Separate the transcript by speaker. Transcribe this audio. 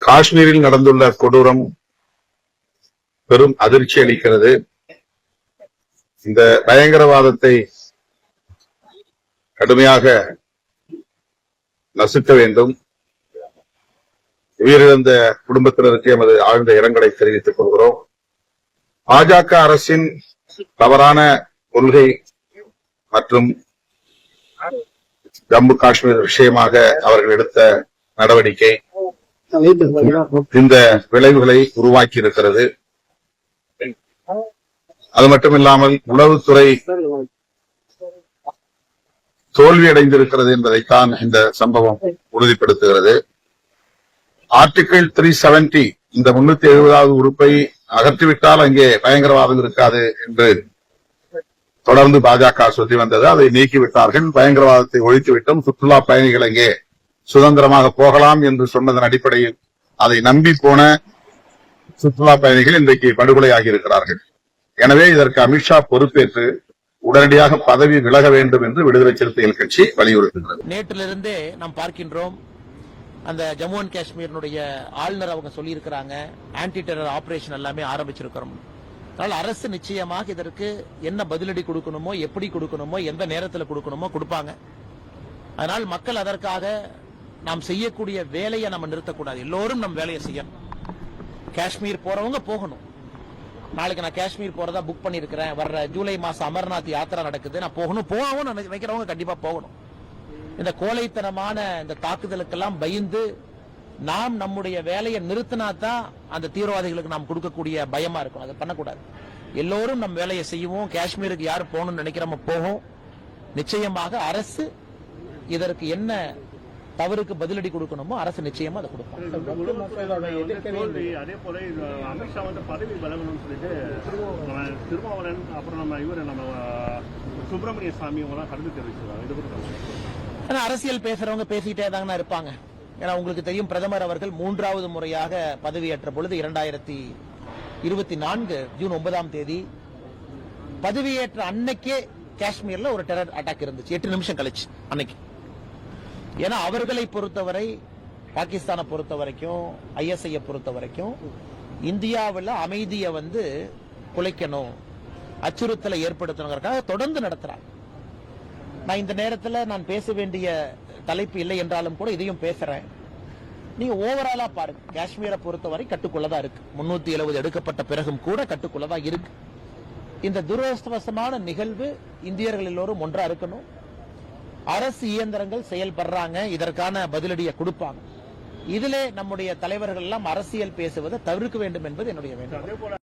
Speaker 1: காஷ்மீரில் நடந்துள்ள கொடூரம் பெரும் அதிர்ச்சி அளிக்கிறது. இந்த பயங்கரவாதத்தை கடுமையாக நசுக்க வேண்டும். உயிரிழந்த குடும்பத்தினருக்கு எமது ஆழ்ந்த இரங்கலை தெரிவித்துக் கொள்கிறோம். பாஜக அரசின் தவறான கொள்கை மற்றும் ஜம்மு காஷ்மீர் விஷயமாக அவர்கள் எடுத்த நடவடிக்கை இந்த விளைவுகளை உருவாக்கி இருக்கிறது. அது மட்டுமில்லாமல் உளவுத்துறை தோல்வியடைந்திருக்கிறது என்பதைத்தான் இந்த சம்பவம் உறுதிப்படுத்துகிறது. ஆர்டிகிள் 370 இந்த 370வது உறுப்பை அகற்றிவிட்டால் அங்கே பயங்கரவாதம் இருக்காது என்று தொடர்ந்து பாஜக சொல்லி வந்தது. அதை நீக்கிவிட்டார்கள். பயங்கரவாதத்தை ஒழித்துவிட்டும் சுற்றுலா பயணிகள் அங்கே சுதந்திரமாக போகலாம் என்று சொன்னதன் அடிப்படையில் அதை நம்பி போன சுற்றுலா பயணிகள் இன்றைக்கு படுகொலையாகி இருக்கிறார்கள். எனவே இதற்கு அமித்ஷா பொறுப்பேற்று உடனடியாக பதவி விலக வேண்டும் என்று விடுதலை சிறுத்தைகள் கட்சி வலியுறுத்துகிறது.
Speaker 2: நேற்றிலிருந்தே நாம் பார்க்கின்றோம், அந்த ஜம்மு அண்ட் காஷ்மீரினுடைய ஆளுநர் அவங்க சொல்லி இருக்கிறாங்க, ஆன்டி டெரர் ஆபரேஷன் எல்லாமே ஆரம்பிச்சிருக்கிறோம். அதனால் அரசு நிச்சயமாக இதற்கு என்ன பதிலடி கொடுக்கணுமோ, எப்படி கொடுக்கணுமோ, எந்த நேரத்தில் கொடுக்கணுமோ கொடுப்பாங்க. அதனால் மக்கள் அதற்காக நாம் செய்யக்கூடிய வேலையை நம்ம நிறுத்தக்கூடாது. எல்லோரும் நம் வேலையை செய்யணும். காஷ்மீர் போறவங்க போகணும். நாளைக்கு நான் காஷ்மீர் போறதா புக் பண்ணிருக்கிறேன், வர்ற ஜூலை மாசம் அமர்நாத் யாத்திரா நடக்குது, நான் போகணும் நினைக்கிறவங்க கண்டிப்பா போகணும். இந்த கோழைத்தனமான இந்த தாக்குதலுக்கெல்லாம் பயந்து நாம் நம்முடைய வேலையை நிறுத்தினாதான் அந்த தீவிரவாதிகளுக்கு நாம் கொடுக்கக்கூடிய பயமா இருக்கும். அதை பண்ணக்கூடாது. எல்லோரும் நம் வேலையை செய்வோம். காஷ்மீருக்கு யாரும் போகணும்னு நினைக்கிறோமோ போகும். நிச்சயமாக அரசு இதற்கு என்ன தவறுக்கு பதிலடி கொடுக்கணுமோ அரசு நிச்சயமா அதை கொடுக்கும்.
Speaker 3: அதே போல அமித்ஷா பதவி விலகணும்னு சொல்லிட்டு திருமாவளவன் அப்புறம் நம்ம சுப்பிரமணிய சாமி கருத்து தெரிவிச்சிருக்காங்க.
Speaker 2: அரசியல் பேசுறவங்க பேசிட்டே தாங்க இருப்பாங்க. ஏன்னா உங்களுக்கு தெரியும், பிரதமர் அவர்கள் 3வது முறையாக பதவியேற்ற பொழுது 2024 ஜூன் 9ஆம் தேதி பதவியேற்ற அன்னைக்கே காஷ்மீர்ல ஒரு டெரர் அட்டாக் இருந்துச்சு, 8 நிமிஷம் கழிச்சு அன்னைக்கு. ஏன்னா அவர்களை பொறுத்தவரை, பாகிஸ்தானை பொறுத்த வரைக்கும், ஐஎஸ்ஐ பொறுத்த வரைக்கும் இந்தியாவில் அமைதியை குலைக்கணும், அச்சுறுத்தலை ஏற்படுத்தணுங்கிறதுக்காக தொடர்ந்து நடத்துறாங்க. நான் இந்த நேரத்தில் நான் பேச வேண்டிய தலைப்பு இல்லை என்றாலும் கூட இதையும் பேசுறேன். நீங்க ஓவராலா பாருங்க, காஷ்மீரை பொறுத்தவரை கட்டுக்குள்ளதான் இருக்கு. 370 எடுக்கப்பட்ட பிறகும் கூட கட்டுக்குள்ளதான் இருக்கு. இந்த துரதிர்ஷ்டவசமான நிகழ்வு இந்தியர்கள் எல்லோரும் ஒன்றா இருக்கணும். அரசு இயந்திரங்கள் செயல்படுறாங்க, இதற்கான பதிலடியை கொடுப்பாங்க. இதிலே நம்முடைய தலைவர்கள் எல்லாம் அரசியல் பேசுவதை தவிர்க்க வேண்டும் என்பது என்னுடைய வேண்டுகோள்.